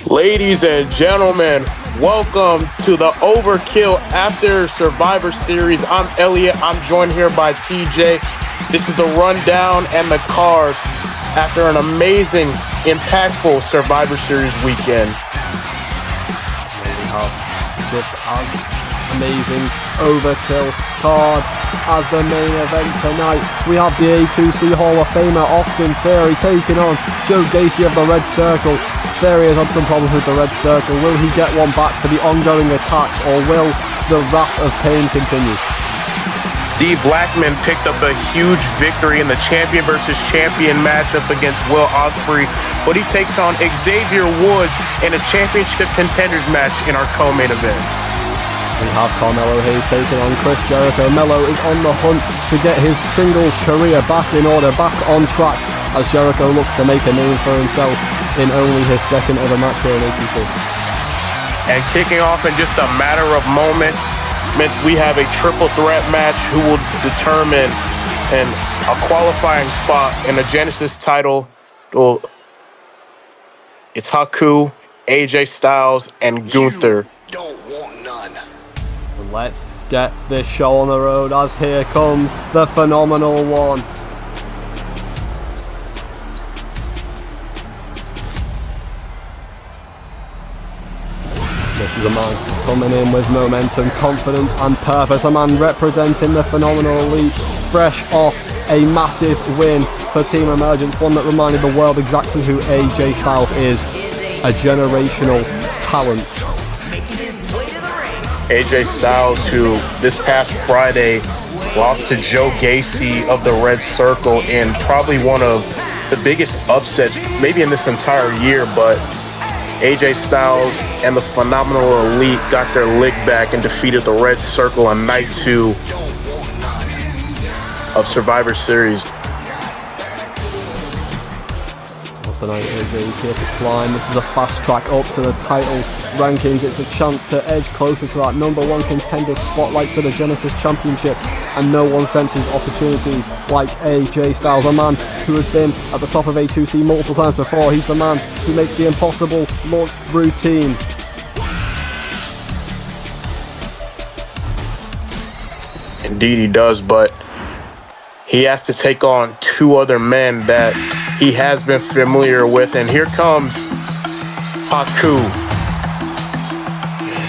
Ladies and gentlemen, welcome to the Overkill After Survivor Series. I'm Elliot. I'm joined here by TJ. This is the rundown and the card after an amazing, impactful Survivor Series weekend. We have just as amazing Overkill card as the main event tonight. We have the A2C Hall of Famer Austin Theory taking on Joe Gacy of the Red Circle. Theory has had some problems with the Red Circle. Will he get one back for the ongoing attacks, or will the wrath of pain continue? Steve Blackman picked up a huge victory in the champion versus champion matchup against Will Ospreay, but he takes on Xavier Woods in a championship contenders match in our co-main event. We have Carmelo Hayes taking on Chris Jericho. Melo is on the hunt to get his singles career back in order, back on track, as Jericho looks to make a name for himself in only his second ever match here in A2C. And kicking off in just a matter of moments, we have a triple threat match who will determine a qualifying spot in the Genesis title. Well, it's Haku, AJ Styles, and Gunther. You don't want none. Let's get this show on the road, as here comes the phenomenal one. This is a man coming in with momentum, confidence and purpose. A man representing the Phenomenal Elite, fresh off a massive win for Team Emergence, one that reminded the world exactly who AJ Styles is. A generational talent. AJ Styles, who this past Friday lost to Joe Gacy of the Red Circle in probably one of the biggest upsets maybe in this entire year, but AJ Styles and the Phenomenal Elite got their lick back and defeated the Red Circle on night 2 of Survivor Series. Tonight, AJ here to climb. This is a fast track up to the title rankings. It's a chance to edge closer to that #1 contender spotlight for the Genesis Championship, and no one senses opportunities like AJ Styles, a man who has been at the top of A2C multiple times before. He's the man who makes the impossible look routine. Indeed he does, but he has to take on 2 other men that he has been familiar with, and here comes Haku.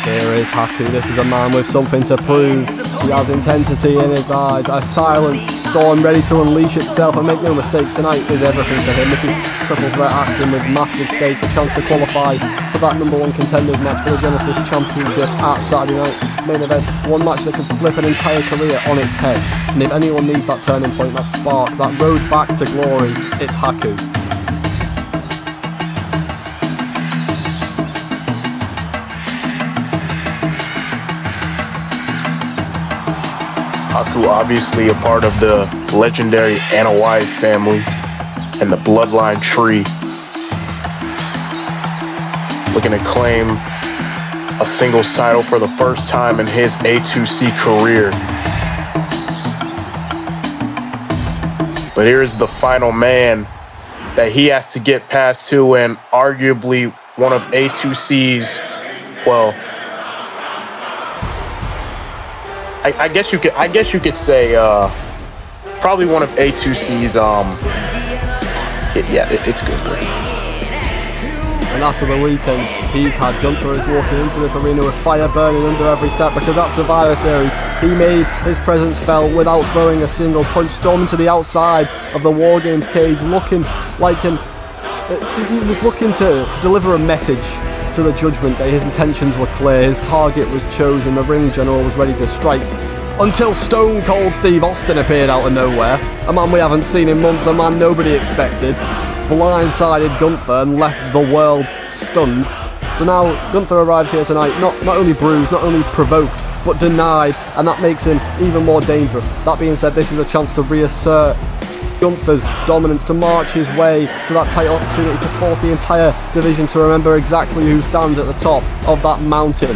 Here is Haku. This is a man with something to prove. He has intensity in his eyes, a silent storm ready to unleash itself, and make no mistake, tonight is everything for him. This is triple threat action with massive stakes, a chance to qualify for that #1 contenders match for the Genesis Championship at Saturday night main event. One match that could flip an entire career on its head, and if anyone needs that turning point, that spark, that road back to glory, it's Haku. Haku, obviously a part of the legendary Anoa'i family and the bloodline tree, looking to claim a singles title for the first time in his A2C career. But here's the final man that he has to get past to, and arguably one of A2C's, well, I guess you could say probably one of A2C's it's Gunther. And after the weekend he's had, Gunther is walking into this arena with fire burning under every step, because that Survivor Series he made his presence felt without throwing a single punch, storming to the outside of the War Games cage looking like he was looking to deliver a message to the Judgment Day. His intentions were clear, his target was chosen, the ring general was ready to strike, until Stone Cold Steve Austin appeared out of nowhere, a man we haven't seen in months, a man nobody expected, blindsided Gunther and left the world stunned. So now Gunther arrives here tonight, not only bruised, not only provoked, but denied, and that makes him even more dangerous. That being said, this is a chance to reassert Gunther's dominance, to march his way to that title opportunity, to force the entire division to remember exactly who stands at the top of that mountain.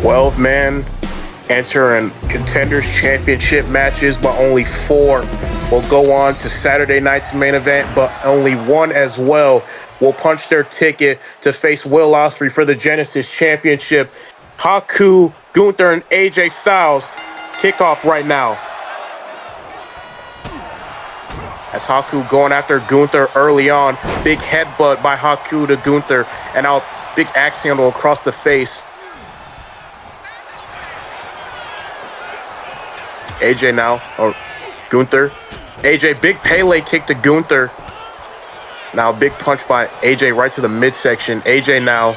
12-man entering Contenders Championship matches, but only 4 will go on to Saturday night's main event, but only 1 as well will punch their ticket to face Will Ospreay for the Genesis Championship. Haku, Gunther, and AJ Styles kickoff right now. As Haku going after Gunther early on. Big headbutt by Haku to Gunther, and now big axe handle across the face. AJ now, or Gunther. AJ, big Pele kick to Gunther. Now big punch by AJ right to the midsection. AJ now.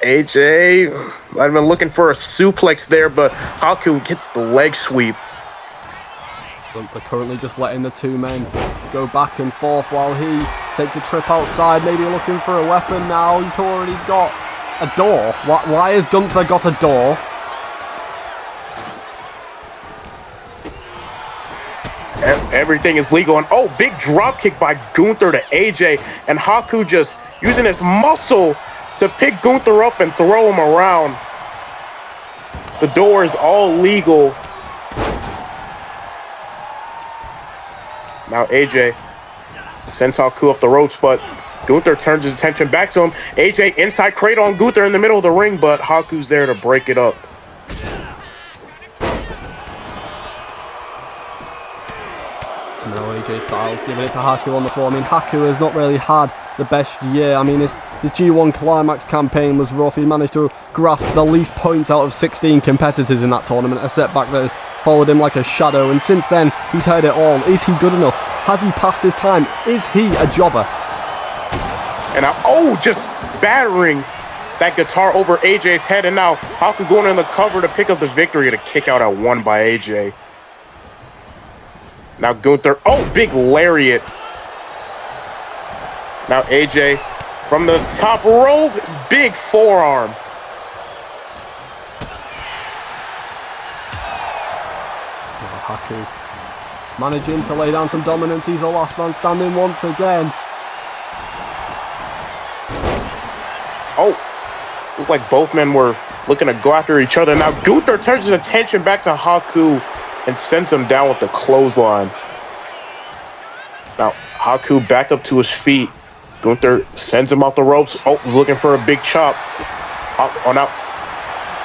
AJ, I've been looking for a suplex there, but Haku gets the leg sweep. Gunther currently just letting the 2 men go back and forth while he takes a trip outside, maybe looking for a weapon now. He's already got a door. Why has Gunther got a door? Everything is legal, and oh, big drop kick by Gunther to AJ, and Haku just using his muscle to pick Gunther up and throw him around. The door is all legal. Now AJ sends Haku off the ropes, but Gunther turns his attention back to him. AJ inside cradle on Gunther in the middle of the ring, but Haku's there to break it up. Now AJ Styles giving it to Haku on the floor. I mean, Haku has not really had the best year. I mean, his G1 Climax campaign was rough. He managed to grasp the least points out of 16 competitors in that tournament, a setback that has followed him like a shadow, and since then, he's heard it all. Is he good enough? Has he passed his time? Is he a jobber? And now, oh, just battering that guitar over AJ's head, and now Haku going in the cover to pick up the victory, to kick out at 1 by AJ. Now Gunther, oh, big lariat. Now AJ from the top rope, big forearm. Haku managing to lay down some dominance. He's the last man standing once again. Oh, looked like both men were looking to go after each other. Now Gunther turns his attention back to Haku and sends him down with the clothesline. Now Haku back up to his feet. Gunther sends him off the ropes. Oh, he's looking for a big chop. Oh, now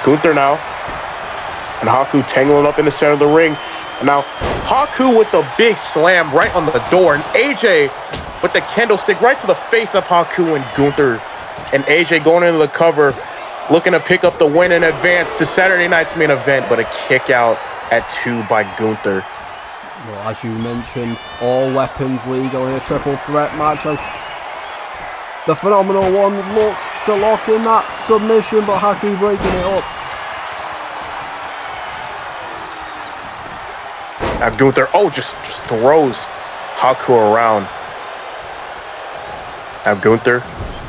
Gunther now. And Haku tangling up in the center of the ring. And now Haku with the big slam right on the door. And AJ with the candlestick right to the face of Haku and Gunther. And AJ going into the cover, looking to pick up the win in advance to Saturday night's main event, but a kick out at 2 by Gunther. Well, as you mentioned, all weapons legal in a triple threat match, as the Phenomenal One looks to lock in that submission, but Haku breaking it up. Now Gunther, oh, just throws Haku around. Now Gunther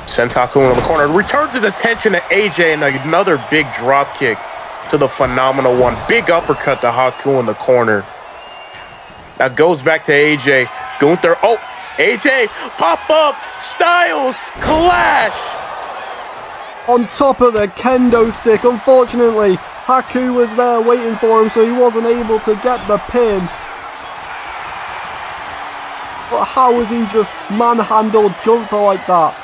sends Haku into the corner, returns his attention to AJ, and another big drop kick to the Phenomenal One. Big uppercut to Haku in the corner. Now goes back to AJ. Gunther, oh, AJ, pop up, Styles, clash. On top of the kendo stick, unfortunately, Haku was there waiting for him, so he wasn't able to get the pin. But how has he just manhandled Gunther like that?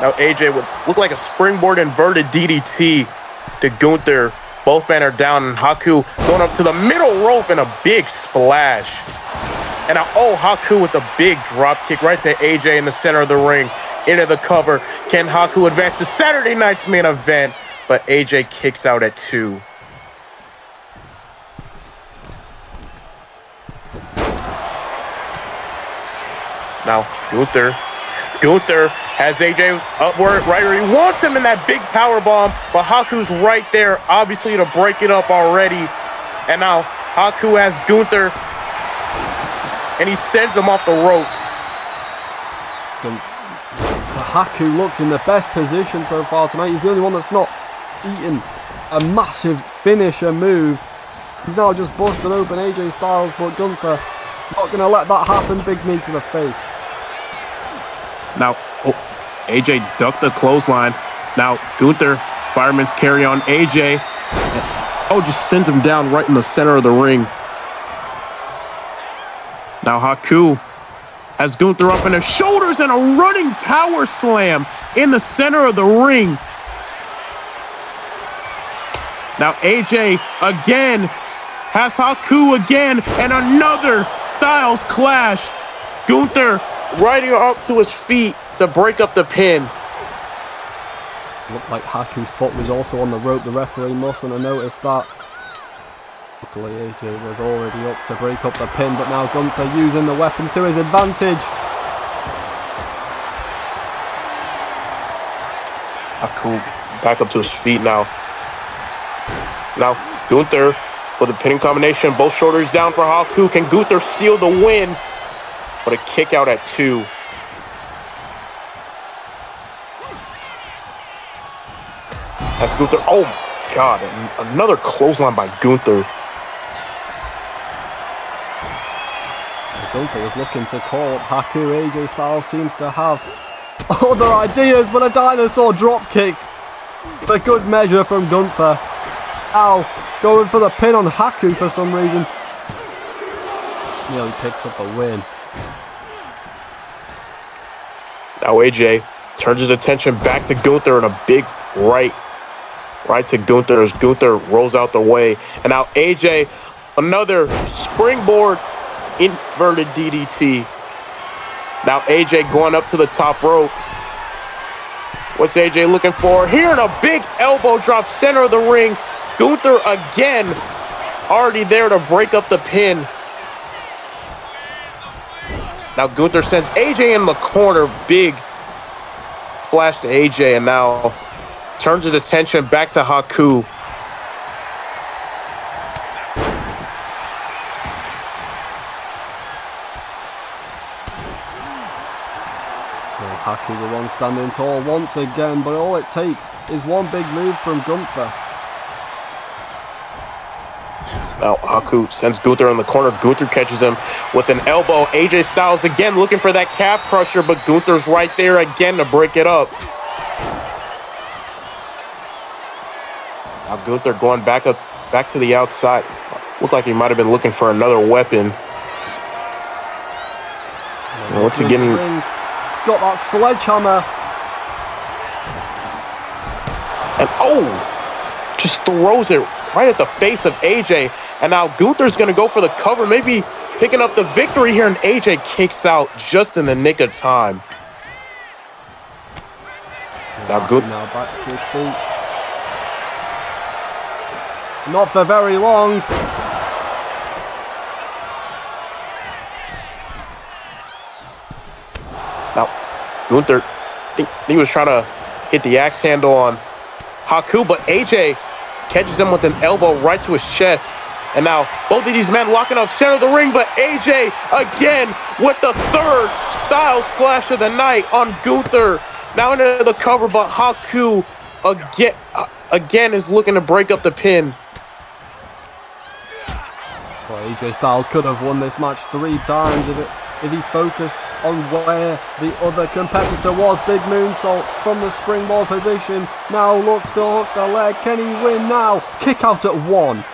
Now AJ would look like a springboard inverted DDT to Gunther. Both men are down, and Haku going up to the middle rope and a big splash. And now, oh, Haku with a big drop kick right to AJ in the center of the ring. Into the cover. Can Haku advance to Saturday night's main event? But AJ kicks out at 2. Now Gunther has AJ upward right where he wants him in that big power bomb, but Haku's right there, obviously, to break it up already. And now Haku has Gunther, and he sends him off the ropes. Haku looks in the best position so far tonight. He's the only one that's not eaten a massive finisher move. He's now just busted open AJ Styles, but Gunther not going to let that happen. Big knee to the face. Now, oh, AJ ducked the clothesline. Now, Gunther, fireman's carry on AJ. Oh, just sends him down right in the center of the ring. Now, Haku has Gunther up in his shoulders and a running power slam in the center of the ring. Now, AJ again has Haku again, and another Styles clash. Gunther riding up to his feet to break up the pin. Looked like Haku's foot was also on the rope. The referee mustn't have noticed that. Luckily, AJ was already up to break up the pin, but now Gunther using the weapons to his advantage. Haku back up to his feet now. Now, Gunther with a pinning combination. Both shoulders down for Haku. Can Gunther steal the win? But a kick out at 2. That's Gunther. Oh, God. Another clothesline by Gunther. Gunther was looking to call up Haku. AJ Styles seems to have other ideas, but a dinosaur dropkick for good measure from Gunther. Now going for the pin on Haku for some reason. Nearly picks up the win. Now AJ turns his attention back to Gunther and a big right to Gunther as Gunther rolls out the way. And now AJ, another springboard inverted DDT. Now AJ going up to the top rope. What's AJ looking for? Here in a big elbow drop, center of the ring. Gunther again, already there to break up the pin. Now Gunther sends AJ in the corner. Big flash to AJ, and now turns his attention back to Haku. Haku the one standing tall once again, but all it takes is one big move from Gunther. Now Haku sends Gunther in the corner. Gunther catches him with an elbow. AJ Styles again looking for that calf crusher, but Gunther's right there again to break it up. Now Gunther going back to the outside. Looked like he might have been looking for another weapon. Once again, got that sledgehammer. And just throws it right at the face of AJ. And now Gunther's going to go for the cover, maybe picking up the victory here. And AJ kicks out just in the nick of time. Now Gunther back to his feet. Not for very long. Now, Gunther, I think he was trying to hit the axe handle on Haku, but AJ catches him with an elbow right to his chest. And now both of these men locking up center of the ring, but AJ again with the third Styles Clash of the night on Gunther. Now into the cover, but Haku again is looking to break up the pin. Well, AJ Styles could have won this match 3 times if he focused on where the other competitor was. Big moonsault from the springboard position. Now looks to hook the leg. Can he win now? Kick out at 1.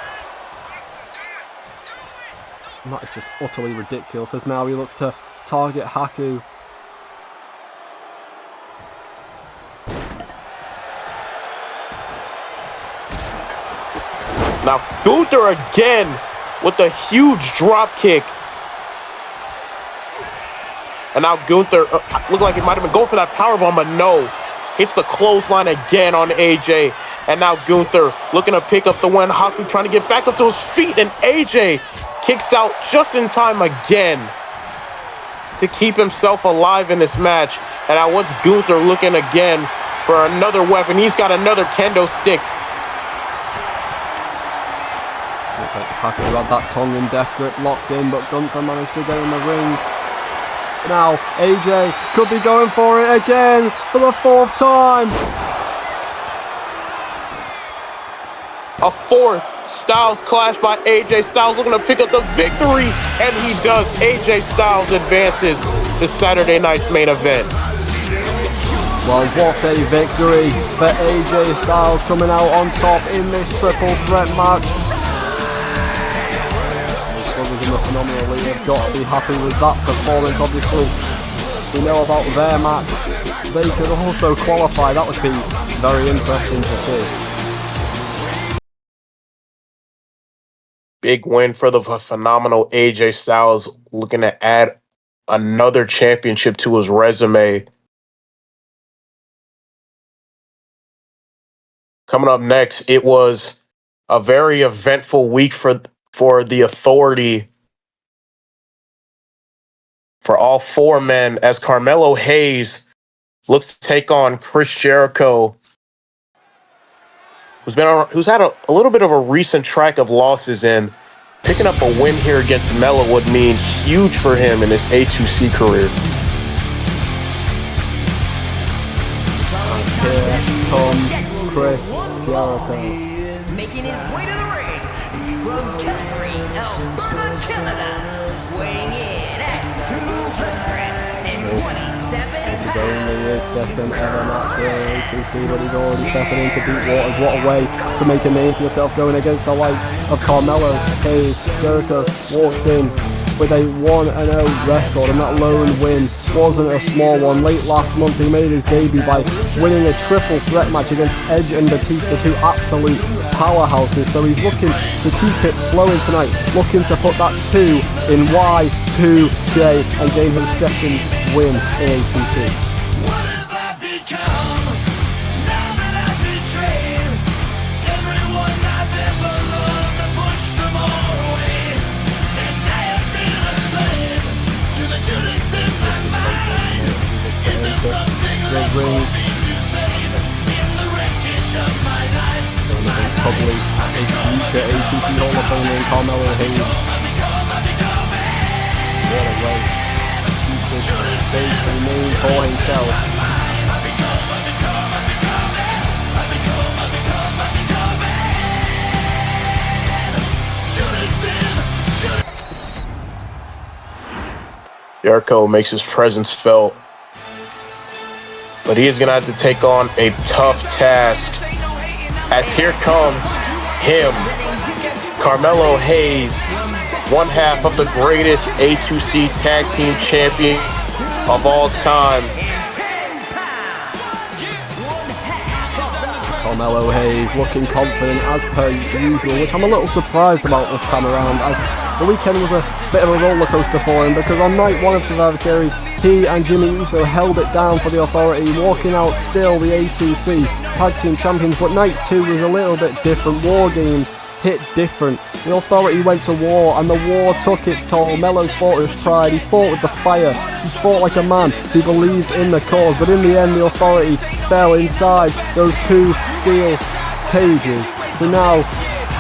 And that is just utterly ridiculous as now he looks to target Haku. Now Gunther again with a huge drop kick. And now Gunther looked like he might have been going for that powerbomb, but no. Hits the clothesline again on AJ. And now Gunther looking to pick up the win. Haku trying to get back up to his feet, and AJ kicks out just in time again to keep himself alive in this match. And now what's Gunther looking again for another weapon? He's got another kendo stick. Haku had that tongue and death grip locked in, but Gunther managed to get in the ring. Now AJ could be going for it again for the 4th time. A 4th Styles Clash by AJ Styles, looking to pick up the victory, and he does. AJ Styles advances to Saturday night's main event. Well, what a victory for AJ Styles, coming out on top in this triple threat match. The brothers in the Phenomenal League have got to be happy with that performance. Obviously, we know about their match. They could also qualify. That would be very interesting to see. Big win for the phenomenal AJ Styles, looking to add another championship to his resume. Coming up next, it was a very eventful week for the Authority, for all four men, as Carmelo Hayes looks to take on Chris Jericho, who's had a little bit of a recent track of losses, and picking up a win here against Melo would mean huge for him in his A2C career. Here comes Chris Jericho. Making his way to the ring from Calgary, Alberta, Canada, weighing in at 227 pounds. Only his second ever match here in A2C, but he's already stepping into deep waters. What a way to make a name for yourself, going against the likes of Carmelo Hayes. Jericho walks in with a 1-0 record, and that lone win wasn't a small one. Late last month he made his debut by winning a triple threat match against Edge and Batista, two absolute powerhouses. So he's looking to keep it flowing tonight, looking to put that 2 in Y2J and gain his second win in A2C. Probably a future A2C Hall of Famer in Carmelo Hayes. What a way to keep this safe and name for himself. Jericho makes his presence felt, but he is going to have to take on a tough task, as here comes him, Carmelo Hayes, one half of the greatest A2C tag team champions of all time. Carmelo Hayes looking confident as per usual, which I'm a little surprised about this time around, as the weekend was a bit of a roller coaster for him, because on night 1 of Survivor Series, he and Jimmy Uso held it down for the Authority, walking out still the A2C Tag Team Champions. But night 2 was a little bit different. War Games hit different. The Authority went to war, and the war took its toll. Melo fought with pride, he fought with the fire, he fought like a man who believed in the cause. But in the end, the Authority fell inside those 2 steel cages. So now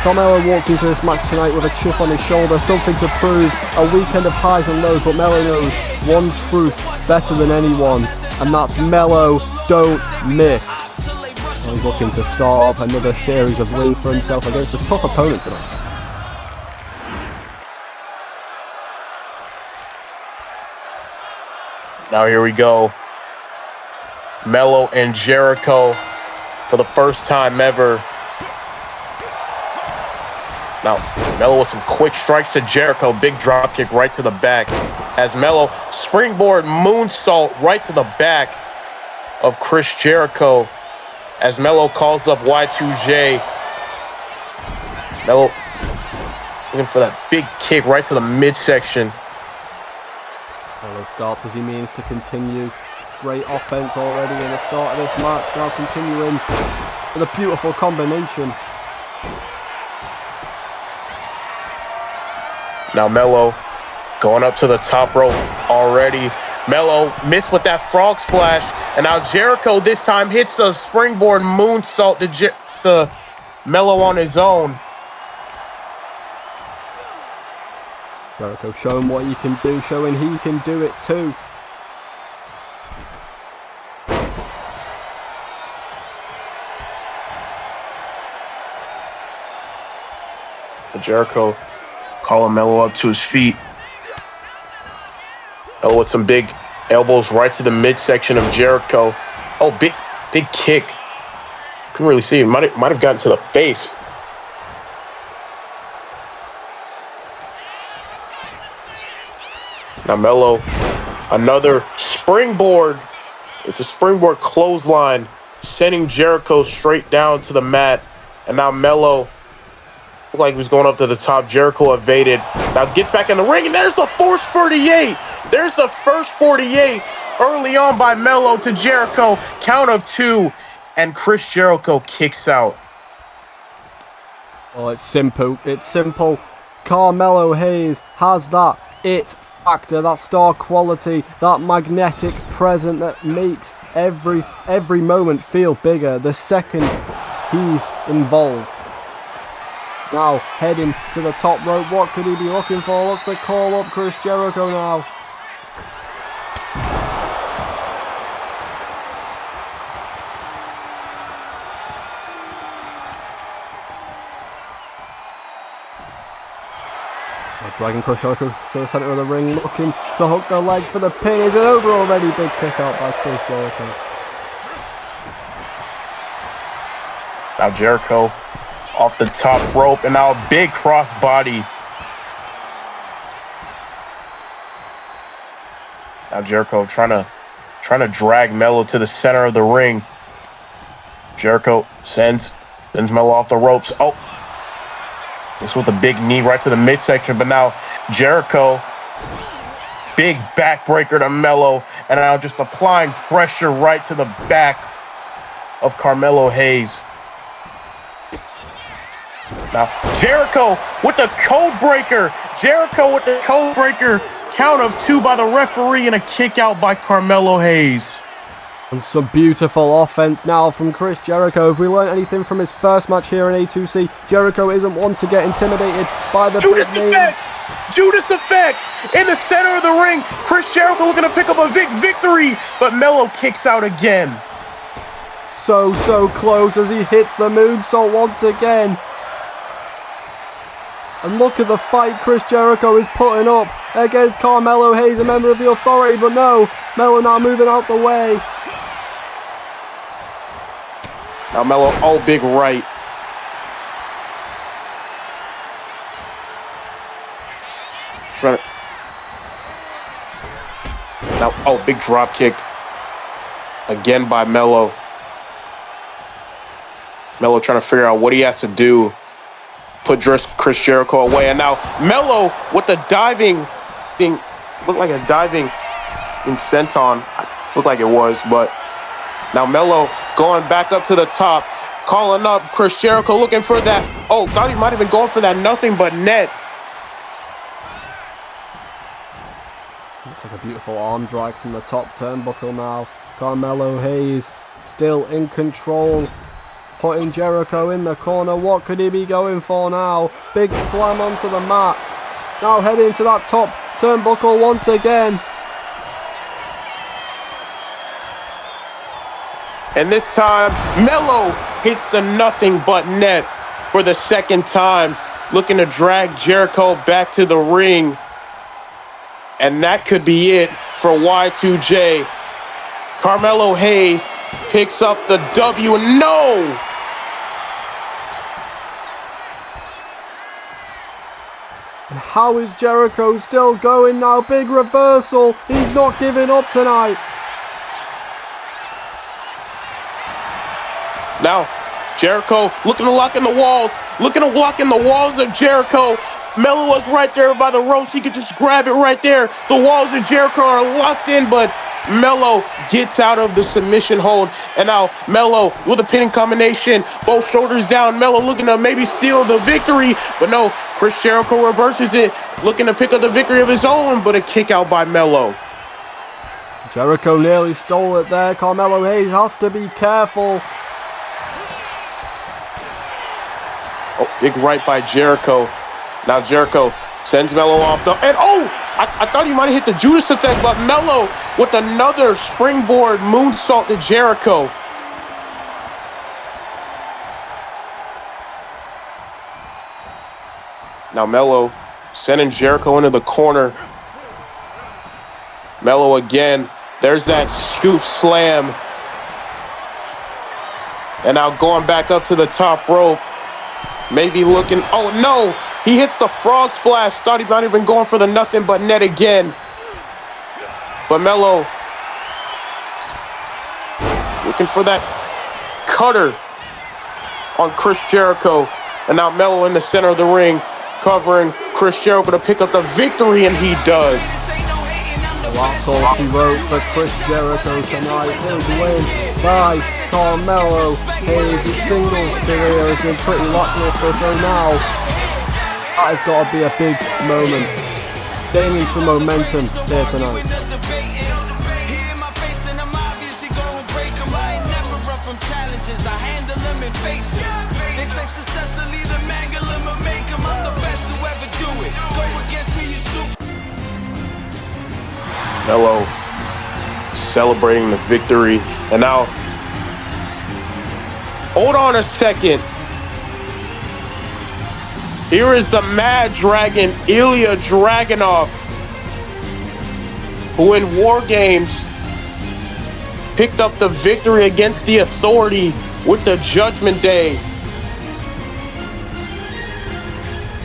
Carmelo walks into this match tonight with a chip on his shoulder, something to prove, a weekend of highs and lows, but Melo knows one truth better than anyone, and that's Melo don't miss. And he's looking to start up another series of wins for himself against a tough opponent tonight. Now here we go. Melo and Jericho for the first time ever. Now, Melo with some quick strikes to Jericho. Big drop kick right to the back. As Melo springboard moonsault right to the back of Chris Jericho. As Melo calls up Y2J. Melo looking for that big kick right to the midsection. Melo starts as he means to continue. Great offense already in the start of this match. Now continuing with a beautiful combination. Now Melo going up to the top rope already. Melo missed with that frog splash. And now Jericho this time hits a springboard moonsault to Melo on his own. Jericho showing what he can do, showing he can do it too. Jericho calling Melo up to his feet. Melo with some big elbows right to the midsection of Jericho. Oh, big kick. Couldn't really see it. Might have gotten to the face. Now Melo, another springboard. It's a springboard clothesline, sending Jericho straight down to the mat. And now Melo looked like he was going up to the top. Jericho evaded. Now gets back in the ring, and there's the force 48. There's the first 48 early on by Melo to Jericho. Count of 2, and Chris Jericho kicks out. Oh, it's simple. It's simple. Carmelo Hayes has that it factor, that star quality, that magnetic presence that makes every moment feel bigger the second he's involved. Now heading to the top rope. What could he be looking for? Looks to call up Chris Jericho now. Dragging Chris Jericho to the centre of the ring, looking to hook the leg for the pin. Is it over already? Big kick out by Chris Jericho. Now Jericho off the top rope, and now a big cross body. Now Jericho trying to drag Melo to the center of the ring. Jericho sends Melo off the ropes. Oh, this with a big knee right to the midsection, but now Jericho, big backbreaker to Melo, and now just applying pressure right to the back of Carmelo Hayes. Now Jericho with the code breaker. Jericho with the code breaker. Count of 2 by the referee, and a kick out by Carmelo Hayes. And some beautiful offense now from Chris Jericho. If we learned anything from his first match here in A2C, Jericho isn't one to get intimidated by the big names. Judas effect in the center of the ring. Chris Jericho looking to pick up a victory, but Melo kicks out again. So close as he hits the moonsault once again. And look at the fight Chris Jericho is putting up against Carmelo Hayes, a member of the Authority, but no, Melo now moving out the way. Now Melo, oh, big right. Trying to... Now, oh, big drop kick. Again by Melo. Melo trying to figure out what he has to do. Put Chris Jericho away. And now Melo with the diving thing. Looked like a diving senton. Looked like it was, but now Melo going back up to the top, calling up Chris Jericho, looking for that. Oh, thought he might have been going for that nothing but net. Looks like a beautiful arm drag from the top turnbuckle now. Carmelo Hayes still in control, putting Jericho in the corner. What could he be going for now? Big slam onto the mat. Now heading to that top turnbuckle once again. And this time, Melo hits the nothing but net for the second time, looking to drag Jericho back to the ring. And that could be it for Y2J. Carmelo Hayes picks up the W. No! And how is Jericho still going now? Big reversal. He's not giving up tonight. Now, Jericho looking to lock in the walls. Looking to lock in the walls of Jericho. Melo was right there by the ropes. He could just grab it right there. The walls of Jericho are locked in, but Melo gets out of the submission hold. And now Melo with a pinning combination. Both shoulders down. Melo looking to maybe steal the victory. But no, Chris Jericho reverses it. Looking to pick up the victory of his own, but a kick out by Melo. Jericho nearly stole it there. Carmelo Hayes has to be careful. Oh, big right by Jericho. Now Jericho sends Melo off the... And oh! I thought he might have hit the Judas effect, but Melo with another springboard moonsault to Jericho. Now Melo sending Jericho into the corner. Melo again. There's that scoop slam. And now going back up to the top rope. Maybe looking, oh no, he hits the frog splash. Thought he might have been going for the nothing but net again. But Melo looking for that cutter on Chris Jericho. And now Melo in the center of the ring, covering Chris Jericho to pick up the victory, and he does. That's all she wrote for Chris Jericho tonight. His win by Carmelo Hayes. His singles career has been pretty lackluster, so now that has got to be a big moment. Gaining some momentum here tonight. Melo celebrating the victory, and now, hold on a second. Here is the Mad Dragon, Ilya Dragunov, who in War Games picked up the victory against the Authority with the Judgment Day.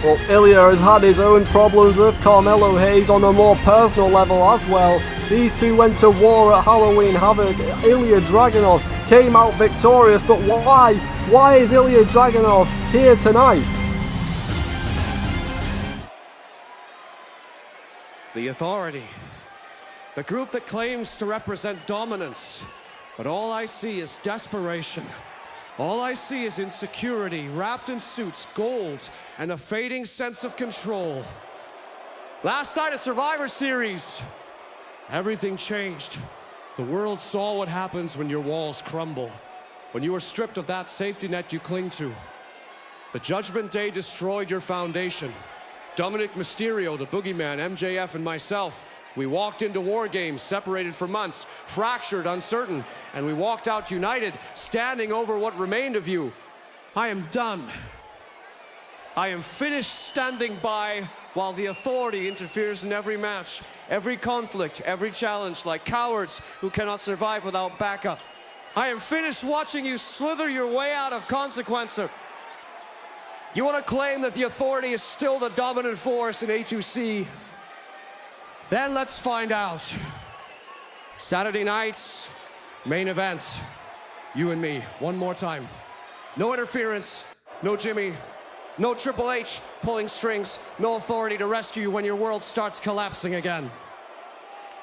Well, Ilya has had his own problems with Carmelo Hayes on a more personal level as well. These two went to war at Halloween Havoc. Ilya Dragunov came out victorious, but why? Why is Ilya Dragunov here tonight? The Authority, the group that claims to represent dominance, but all I see is desperation. All I see is insecurity, wrapped in suits, gold, and a fading sense of control. Last night at Survivor Series, everything changed. The world saw what happens when your walls crumble, when you are stripped of that safety net you cling to. The Judgment Day destroyed your foundation. Dominic Mysterio, the Boogeyman, MJF, and myself, we walked into War Games, separated for months, fractured, uncertain, and we walked out united, standing over what remained of you. I am done. I am finished standing by while the Authority interferes in every match, every conflict, every challenge, like cowards who cannot survive without backup. I am finished watching you slither your way out of consequence. You want to claim that the Authority is still the dominant force in A2C? Then let's find out. Saturday night's main event. You and me, one more time. No interference, no Jimmy, no Triple H pulling strings, no Authority to rescue you when your world starts collapsing again.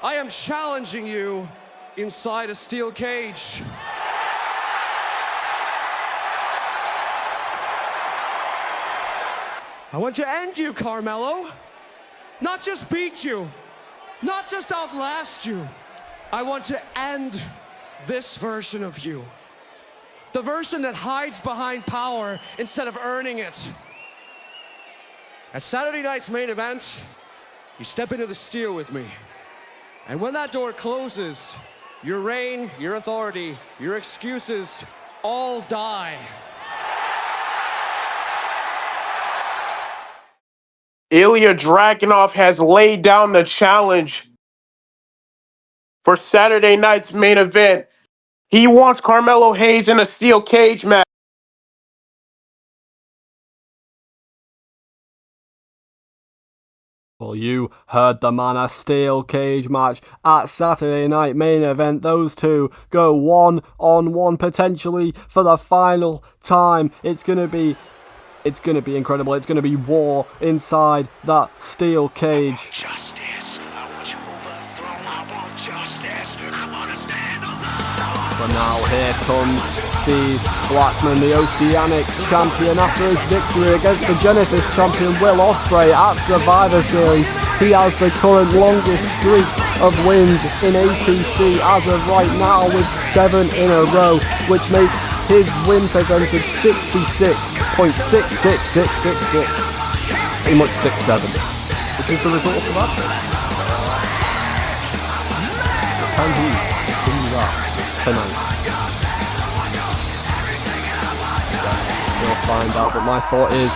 I am challenging you inside a steel cage. I want to end you, Carmelo. Not just beat you. Not just outlast you. I want to end this version of you. The version that hides behind power instead of earning it. At Saturday night's main event, you step into the steel with me. And when that door closes, your reign, your authority, your excuses all die. Ilya Dragunov has laid down the challenge for Saturday night's main event. He wants Carmelo Hayes in a steel cage match. Well, you heard the man, a steel cage match at Saturday night main event. Those two go one-on-one potentially for the final time. It's gonna be incredible. It's gonna be war inside that steel cage. Justice. I want you overthrown. I want justice. I want to stand alone. But now here comes Steve Blackman, the Oceanic champion, after his victory against the Genesis champion Will Ospreay at Survivor Series. He has the current longest streak of wins in A2C as of right now, with 7 in a row, which makes his win percentage 66.66666. Pretty much 6-7, which is the result of that. Can he do that tonight? We'll find out, but my thought is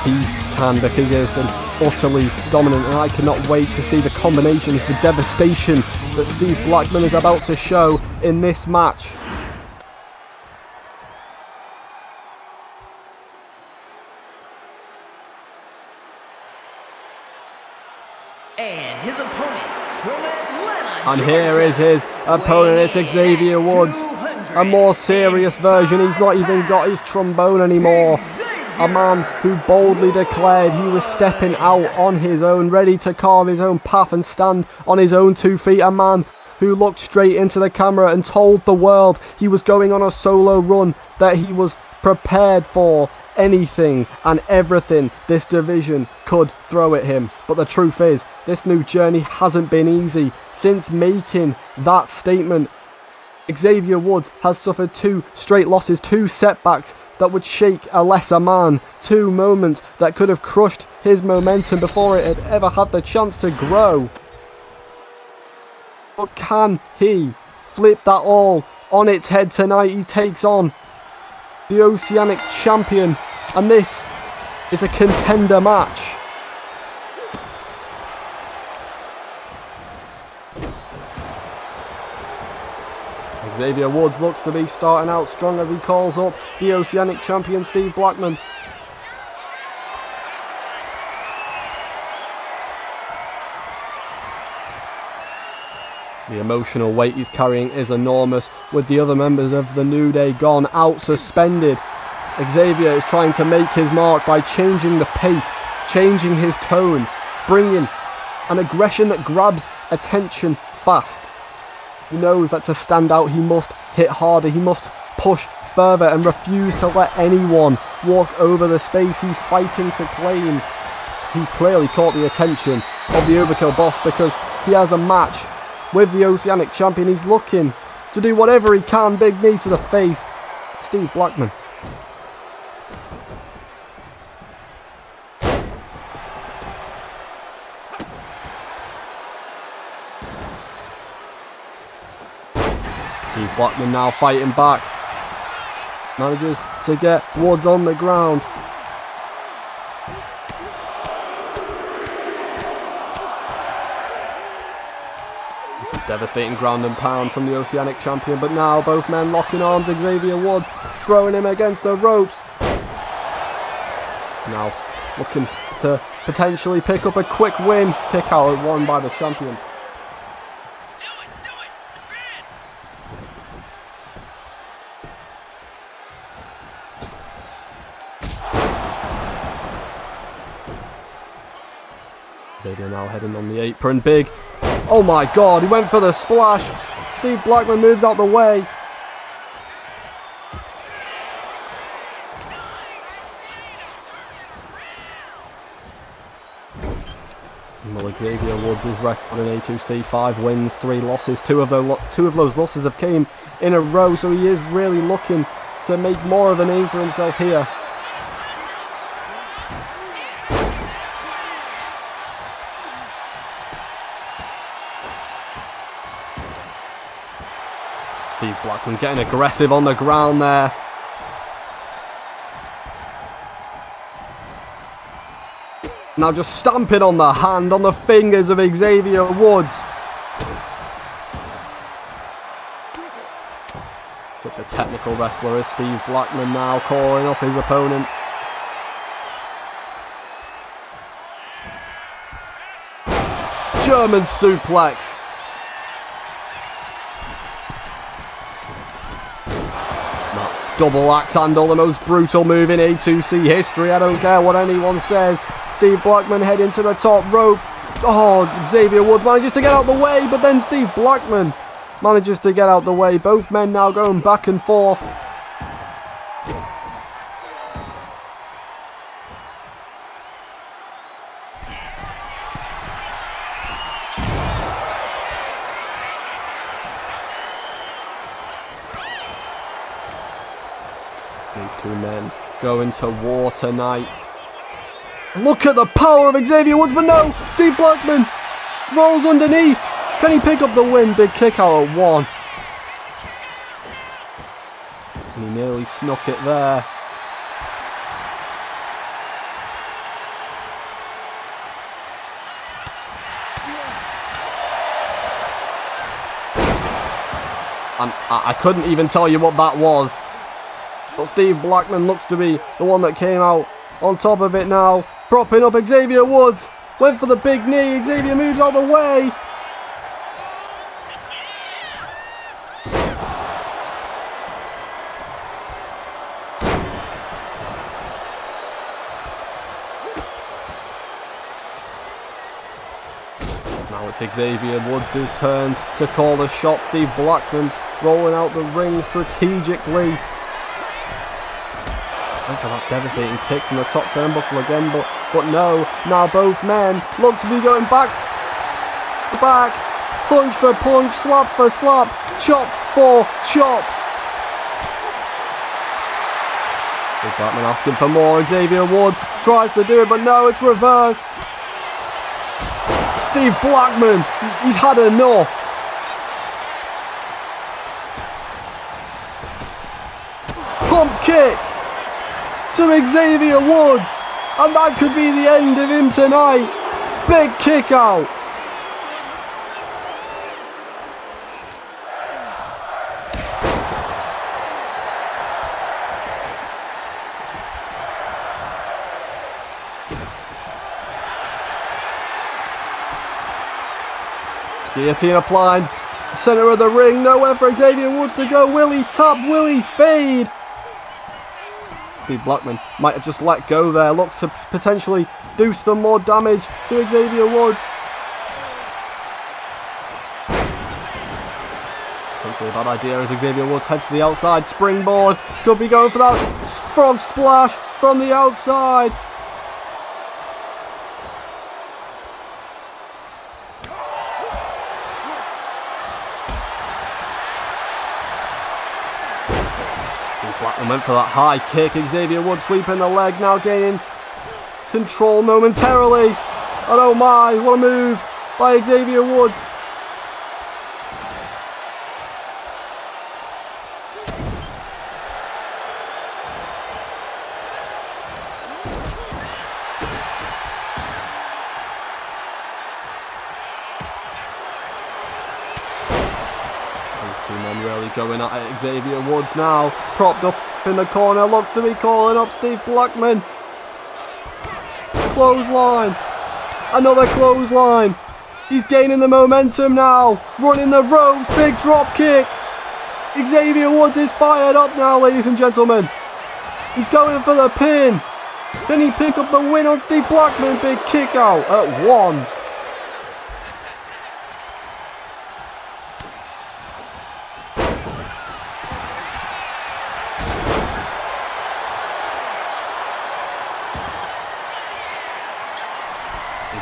he can, because he has been utterly dominant, and I cannot wait to see the combinations, the devastation that Steve Blackman is about to show in this match. And his opponent from Atlanta, And here is his opponent, it's Xavier Woods. A more serious version, he's not even got his trombone anymore. A man who boldly declared he was stepping out on his own, ready to carve his own path and stand on his own 2 feet. A man who looked straight into the camera and told the world he was going on a solo run, that he was prepared for anything and everything this division could throw at him. But the truth is, this new journey hasn't been easy. Since making that statement, Xavier Woods has suffered 2 straight losses, 2 setbacks that would shake a lesser man, 2 moments that could have crushed his momentum before it had ever had the chance to grow. But can he flip that all on its head tonight? He takes on the Oceanic champion, and this is a contender match. Xavier Woods looks to be starting out strong as he calls up the Oceanic champion Steve Blackman. The emotional weight he's carrying is enormous, with the other members of the New Day gone out suspended. Xavier is trying to make his mark by changing the pace, changing his tone, bringing an aggression that grabs attention fast. He knows that to stand out he must hit harder, he must push further and refuse to let anyone walk over the space he's fighting to claim. He's clearly caught the attention of the Overkill boss because he has a match with the Oceanic champion. He's looking to do whatever he can. Big knee to the face. Steve Blackman. Steve Blackman now fighting back. Manages to get Woods on the ground. It's a devastating ground and pound from the Oceanic champion, but now both men locking arms. Xavier Woods throwing him against the ropes. Now looking to potentially pick up a quick win. Kick out at 1 by the champion. Xavier now heading on the apron. Big. Oh my god, he went for the splash. Steve Blackman moves out the way. Well, Xavier Woods' record in A2C, 5 wins, 3 losses. Two of those losses have came in a row, so he is really looking to make more of a name for himself here. Steve Blackman getting aggressive on the ground there. Now just stamping on the hand, on the fingers of Xavier Woods. Such a technical wrestler is Steve Blackman now, calling up his opponent. German suplex. Double axe handle, the most brutal move in A2C history. I don't care what anyone says. Steve Blackman heading to the top rope. Oh, Xavier Woods manages to get out the way, but then Steve Blackman manages to get out the way. Both men now going back and forth. These two men going to war tonight. Look at the power of Xavier Woods, but no! Steve Blackman rolls underneath. Can he pick up the win? Big kick out at 1. And he nearly snuck it there. And I couldn't even tell you what that was. But Steve Blackman looks to be the one that came out on top of it now. Propping up Xavier Woods. went for the big knee. Xavier moves out of the way. Now it's Xavier Woods' turn to call the shot. Steve Blackman rolling out the ring strategically. Went for that devastating kick from the top turnbuckle again, but no. Now both men look to be going back, punch for punch, slap for slap, chop for chop. Steve Blackman asking for more. Xavier Woods tries to do it, but no, it's reversed. Steve Blackman, he's had enough. Pump kick to Xavier Woods, and that could be the end of him tonight. Big kick out. Guillotine applied, centre of the ring, nowhere for Xavier Woods to go. Will he tap? Will he fade? Steve Blackman might have just let go there, looks to potentially do some more damage to Xavier Woods. Potentially a bad idea as Xavier Woods heads to the outside, springboard, could be going for that frog splash from the outside. Blackman went for that high kick. Xavier Woods sweeping the leg, now gaining control momentarily. And oh my, what a move by Xavier Woods. Two men really going at it. Xavier Woods now propped up in the corner, looks to be calling up Steve Blackman. Clothesline, another clothesline. He's gaining the momentum now, running the ropes, big drop kick. Xavier Woods is fired up now, ladies and gentlemen. He's going for the pin. Can he pick up the win on Steve Blackman? Big kick out at 1.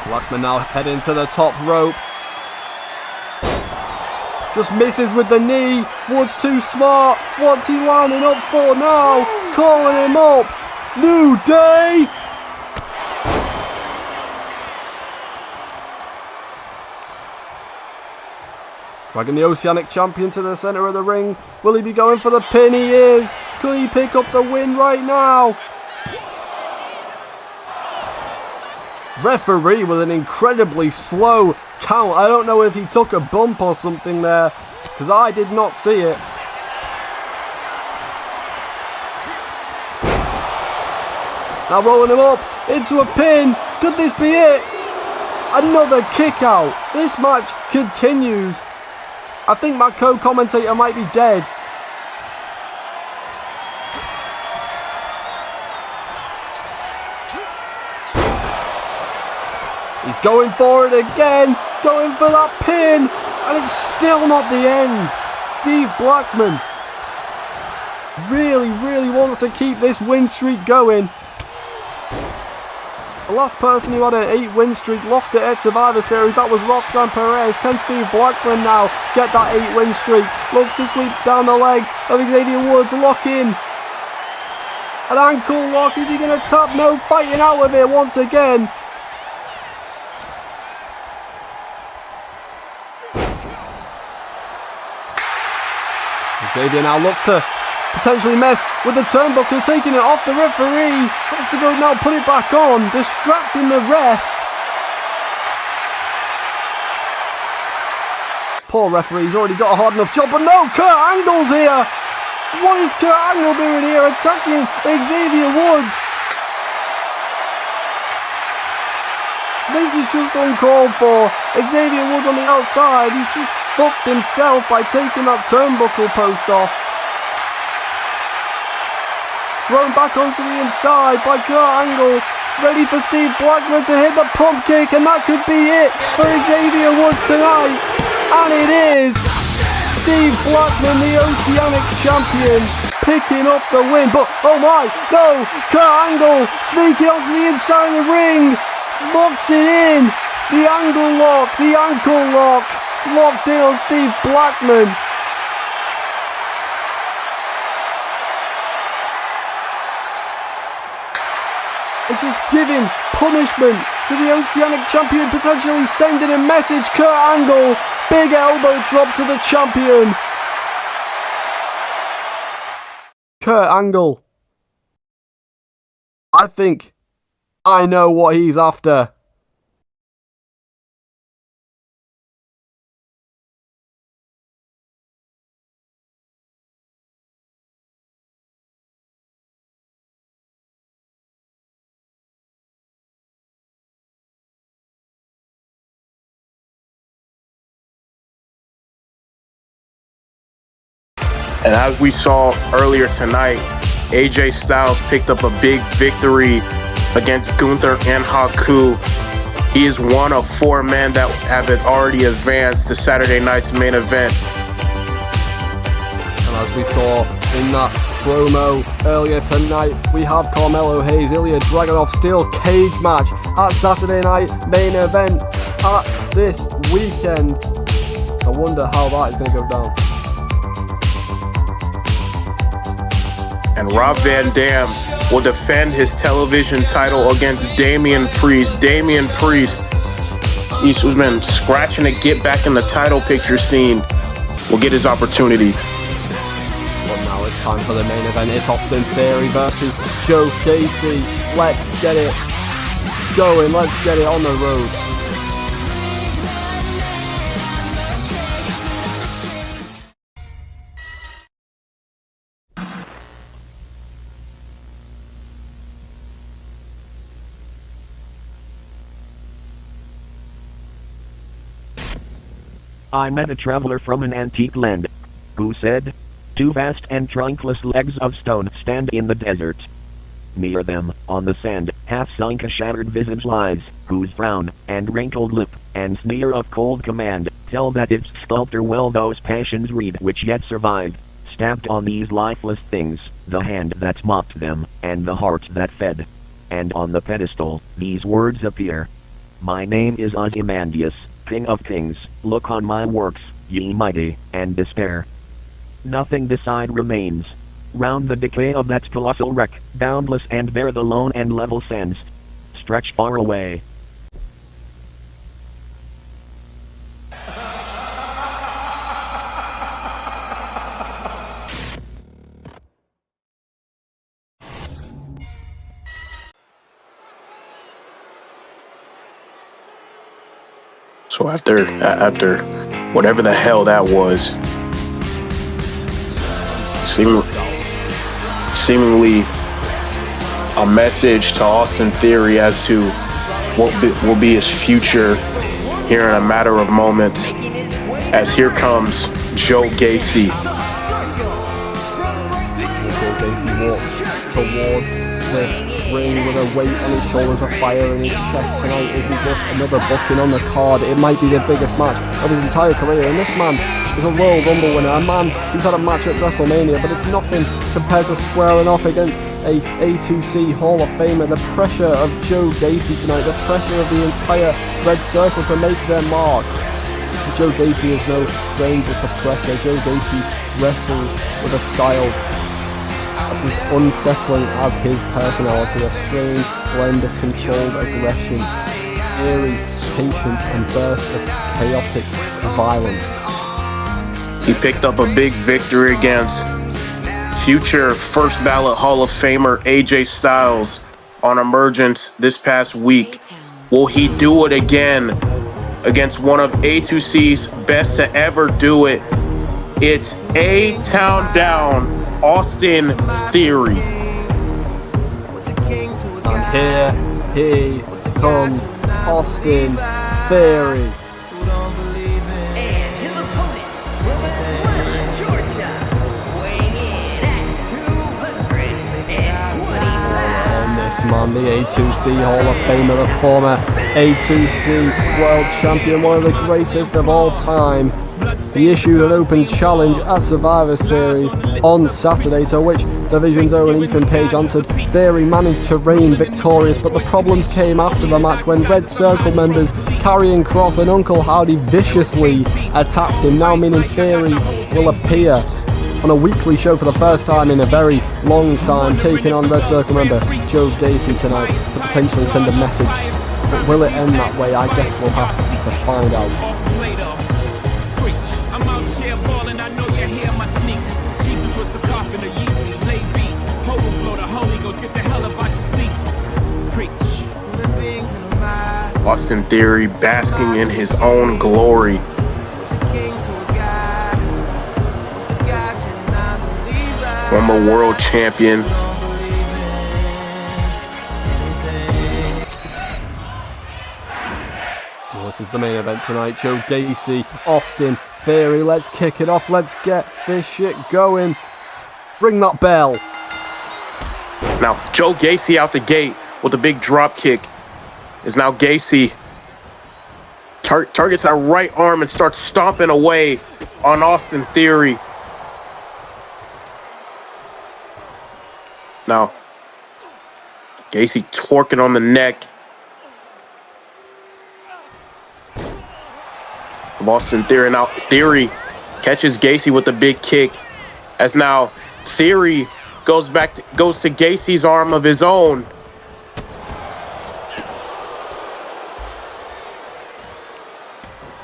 Blackman now heading to the top rope. Just misses with the knee. Woods too smart. What's he lining up for now? Calling him up. New Day. Dragging the Oceanic Champion to the centre of the ring. Will he be going for the pin? He is. Could he pick up the win right now? Referee with an incredibly slow count. I don't know if he took a bump or something there, because I did not see it. Now rolling him up into a pin. Could this be it? Another kick out. This match continues. I think my co-commentator might be dead. He's going for it again, going for that pin, and it's still not the end. Steve Blackman really wants to keep this win streak going. The last person who had an 8-win streak lost it at Survivor Series. That was Roxanne Perez. Can Steve Blackman now get that 8-win streak? Looks to sweep down the legs of Xavier Woods. Lock in. An ankle lock. Is he going to tap? No, fighting out of it once again. Xavier now looks to potentially mess with the turnbuckle, taking it off the referee. Wants to go now, put it back on, distracting the ref. Poor referee's already got a hard enough job, but no, Kurt Angle's here. What is Kurt Angle doing here, attacking Xavier Woods? This is just uncalled for. Xavier Woods on the outside. He's just fucked himself by taking that turnbuckle post off. Thrown back onto the inside by Kurt Angle. Ready for Steve Blackman to hit the pump kick, and that could be it for Xavier Woods tonight. And it is Steve Blackman, the Oceanic champion, picking up the win. But oh my, no! Kurt Angle sneaking onto the inside of the ring, locks it in. The angle lock, the ankle lock, locked in on Steve Blackman. And just giving punishment to the Oceanic champion, potentially sending a message. Kurt Angle, big elbow drop to the champion. Kurt Angle, I think I know what he's after. And as we saw earlier tonight, AJ Styles picked up a big victory against Gunther and Haku. He is one of 4 men that have already advanced to Saturday night's main event. And as we saw in that promo earlier tonight, we have Carmelo Hayes, Ilya Dragunov steel cage match at Saturday night main event at this weekend. I wonder how that is going to go down. And Rob Van Dam will defend his television title against Damian Priest. Damian Priest, he's been scratching to get back in the title picture scene, will get his opportunity. But now it's time for the main event. It's Austin Theory versus Joe Gacy. Let's get it going. Let's get it on the road. I met a traveler from an antique land, who said, 2 vast and trunkless legs of stone stand in the desert. Near them, on the sand, half sunk a shattered visage lies, whose frown, and wrinkled lip, and sneer of cold command, tell that its sculptor well those passions read which yet survive. Stamped on these lifeless things, the hand that mocked them, and the heart that fed. And on the pedestal, these words appear. My name is Ozymandias, King of Kings, look on my works, ye mighty, and despair. Nothing beside remains. Round the decay of that colossal wreck, boundless and bare the lone and level sands, stretch far away. So after whatever the hell that was, seemingly a message to Austin Theory as to what will be his future here in a matter of moments, as here comes Joe Gacy. Joe Gacy walks towards the ring with a weight on his shoulders, a fire in his chest. Tonight isn't just another booking on the card, it might be the biggest match of his entire career. And this man is a Royal Rumble winner, a man who's had a match at WrestleMania, but it's nothing compared to squaring off against a A2C Hall of Famer. The pressure of Joe Gacy tonight, the pressure of the entire Red Circle to make their mark. Joe Gacy is no stranger to pressure. Joe Gacy wrestles with a style that's as unsettling as his personality, a strange blend of controlled aggression, eerie patience, and bursts of chaotic violence. He picked up a big victory against future first ballot Hall of Famer AJ Styles on Emergence this past week. Will he do it again against one of A2C's best to ever do it? It's A-Town Down, Austin Theory. And here he comes, Austin Theory. And his opponent from Atlanta, Georgia, weighing in at 220 On this man, the A2C Hall of Famer, the former A2C World Champion, one of the greatest of all time. He issued an open challenge at Survivor Series on Saturday, to which Division's own Ethan Page answered. Theory managed to reign victorious, but the problems came after the match when Red Circle members Karrion Kross and Uncle Howdy viciously attacked him, now meaning Theory will appear on a weekly show for the first time in a very long time, taking on Red Circle member Joe Gacy tonight to potentially send a message. But will it end that way? I guess we'll have to find out. I'm out here balling, I know you hear my sneaks. Jesus was a carpenter, Yeezy, lay beats. Overflow, the Holy Ghost, get the hell about your seats. Preach. Austin Theory basking in his own glory. Former world champion. Well, this is the main event tonight. Joe Gacy, Austin Theory. Let's kick it off. Let's get this shit going. Ring that bell. Now, Joe Gacy out the gate with a big drop kick. Is now Gacy. Targets that right arm and starts stomping away on Austin Theory. Now, Gacy torquing on the neck of Austin Theory. Now, Theory catches Gacy with a big kick, as now Theory goes to Gacy's arm of his own.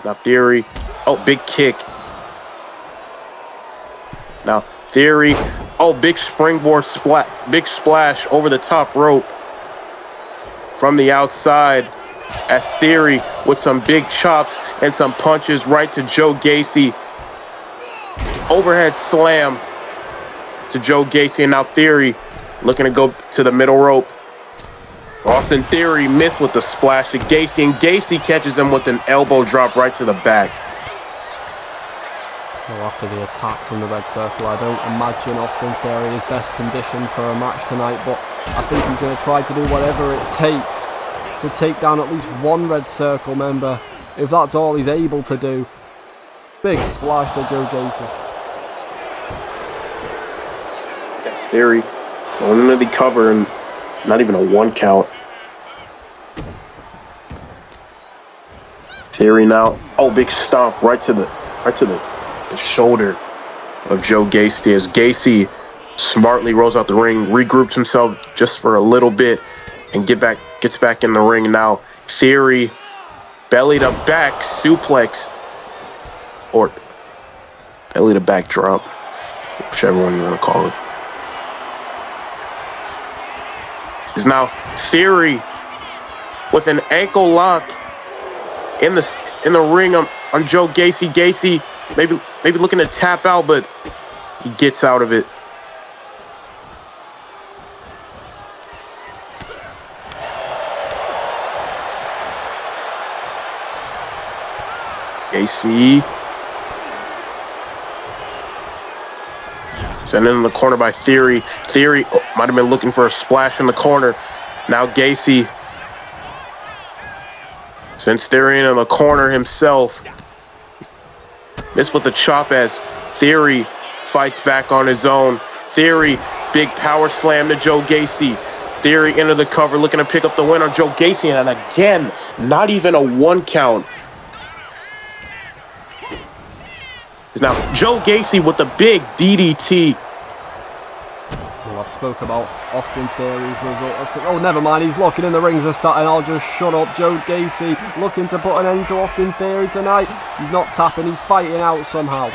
Now Theory, oh, big kick. Now Theory, oh, big springboard big splash over the top rope from the outside, as Theory with some big chops and some punches right to Joe Gacy. Overhead slam to Joe Gacy, and now Theory looking to go to the middle rope. Austin Theory missed with the splash to Gacy, and Gacy catches him with an elbow drop right to the back. Well, after the attack from the Red Circle, I don't imagine Austin Theory is best conditioned for a match tonight, but I think he's going to try to do whatever it takes to take down at least one Red Circle member, if that's all he's able to do. Big splash to Joe Gacy. That's Theory going into the cover, and not even a 1 count. Theory now, oh, big stomp right to the shoulder of Joe Gacy, as Gacy smartly rolls out the ring, regroups himself just for a little bit, and gets back in the ring. Now Theory, belly to back suplex, or belly to back drop, whichever one you want to call it. Is now Theory with an ankle lock in the ring on Joe Gacy. Gacy maybe looking to tap out, but he gets out of it. Gacy sent in the corner by Theory. Theory might have been looking for a splash in the corner. Now Gacy sends Theory in the corner himself. Missed with a chop as Theory fights back on his own. Theory, big power slam to Joe Gacy. Theory into the cover, looking to pick up the win on Joe Gacy, and again, not even a 1 count. Now Joe Gacy with the big DDT. Well, I've spoke about Austin Theory's result. Oh, never mind, he's locking in the rings of Saturn. I'll just shut up. Joe Gacy looking to put an end to Austin Theory tonight. He's not tapping, he's fighting out somehow.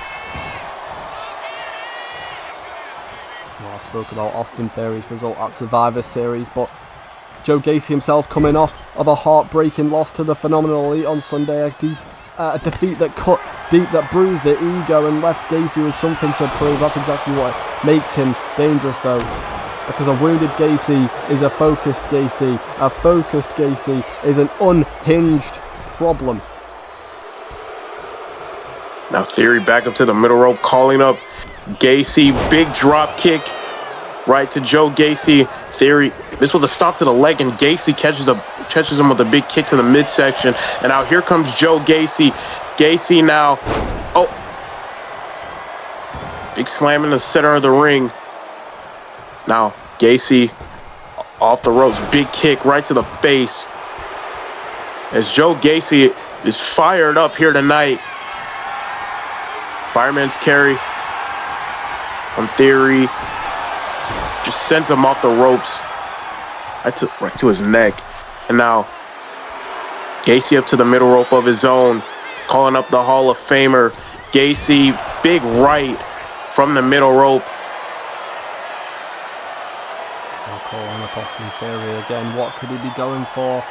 Well, I spoke about Austin Theory's result at Survivor Series, but Joe Gacy himself coming off of a heartbreaking loss to the Phenomenal Elite on Sunday, a defeat that cut deep, that bruised the ego and left Gacy with something to prove. That's exactly what makes him dangerous, though. because a wounded Gacy is a focused Gacy. A focused Gacy is an unhinged problem. Now Theory back up to the middle rope, calling up Gacy. Big drop kick right to Joe Gacy. Theory, this was a stop to the leg, and Gacy catches him with a big kick to the midsection. And now here comes Joe Gacy. Gacy now, oh, big slam in the center of the ring. Now Gacy off the ropes, big kick right to the face. As Joe Gacy is fired up here tonight. Fireman's carry on Theory. Just sends him off the ropes. Right to his neck. And now Gacy up to the middle rope of his own. Calling up the Hall of Famer. Gacy, big right from the middle rope. I'll call on Austin Theory again. What could he be going for?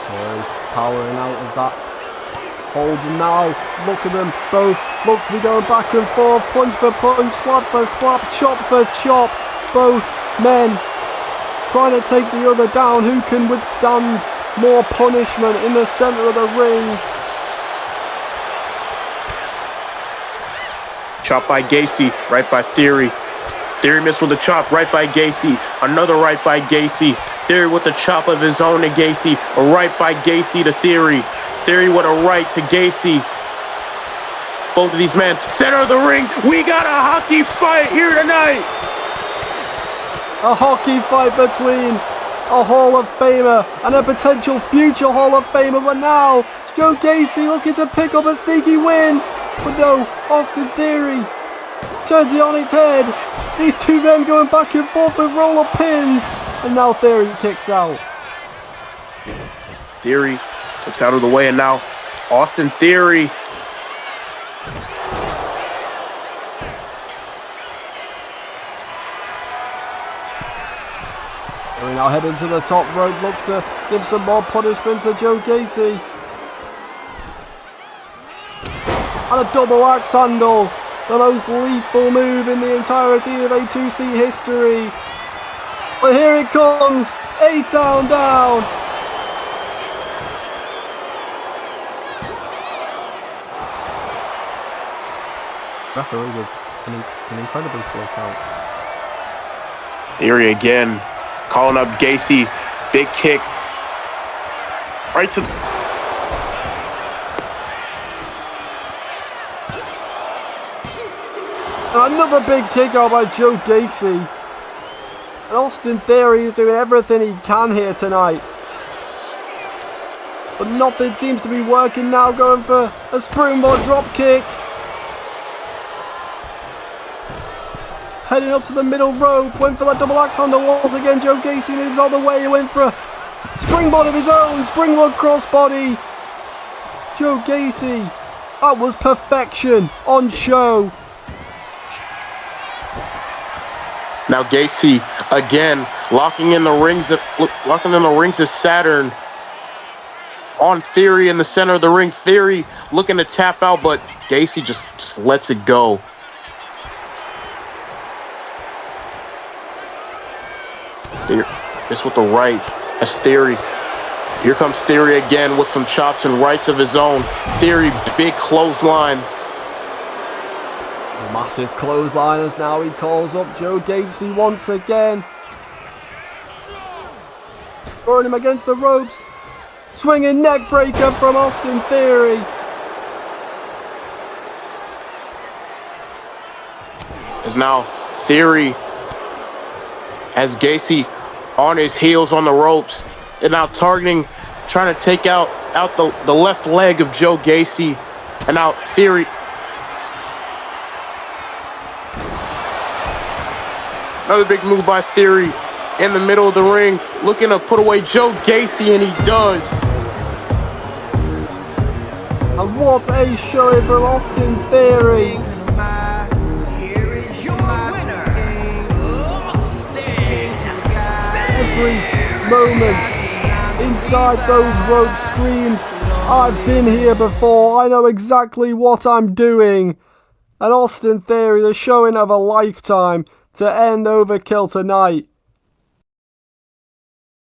Theory powering out of that hold now. Look at them both. Look to be going back and forth. Punch for punch, slap for slap, chop for chop. Both men trying to take the other down. Who can withstand more punishment in the center of the ring? Chop by Gacy, right by Theory. Theory missed with a chop, right by Gacy. Another right by Gacy. Theory with the chop of his own to Gacy. A right by Gacy to Theory. Theory with a right to Gacy. Both of these men, center of the ring. We got a hockey fight here tonight. A hockey fight between a Hall of Famer and a potential future Hall of Famer. But now, Joe Gacy looking to pick up a sneaky win. But no, Austin Theory turns it on its head. These two men going back and forth with roll-up pins. And now Theory kicks out. Theory looks out of the way, and now Austin Theory. Theory now heading to the top rope, looks to give some more punishment to Joe Gacy. And a double axe handle, the most lethal move in the entirety of A2C history. But here it comes, A-Town down. Referee with an incredibly slow count. Theory again, calling up Gacy. Big kick. Right to the... And another big kick out by Joe Gacy. And Austin Theory is doing everything he can here tonight. But nothing seems to be working now, going for a springboard drop kick. Heading up to the middle rope, went for that double axe handle once again. Joe Gacy moves all the way, he went for a springboard of his own, springboard crossbody. Joe Gacy, that was perfection on show. Now Gacy again locking in the rings of Saturn on Theory in the center of the ring. Theory looking to tap out, but Gacy just lets it go. This with the right. That's Theory. Here comes Theory again with some chops and rights of his own. Theory, big clothesline. Massive clothesline as now he calls up Joe Gacy once again. Throwing him against the ropes. Swinging neck breaker from Austin Theory. As now Theory has Gacy on his heels on the ropes, and now targeting, trying to take out the left leg of Joe Gacy. And now Theory, another big move by Theory in the middle of the ring, looking to put away Joe Gacy, and he does. And what a showing from Austin Theory. Here is your winner, Every moment inside those rope screams, I've been here before, I know exactly what I'm doing. And Austin Theory, the showing of a lifetime. to end Overkill tonight.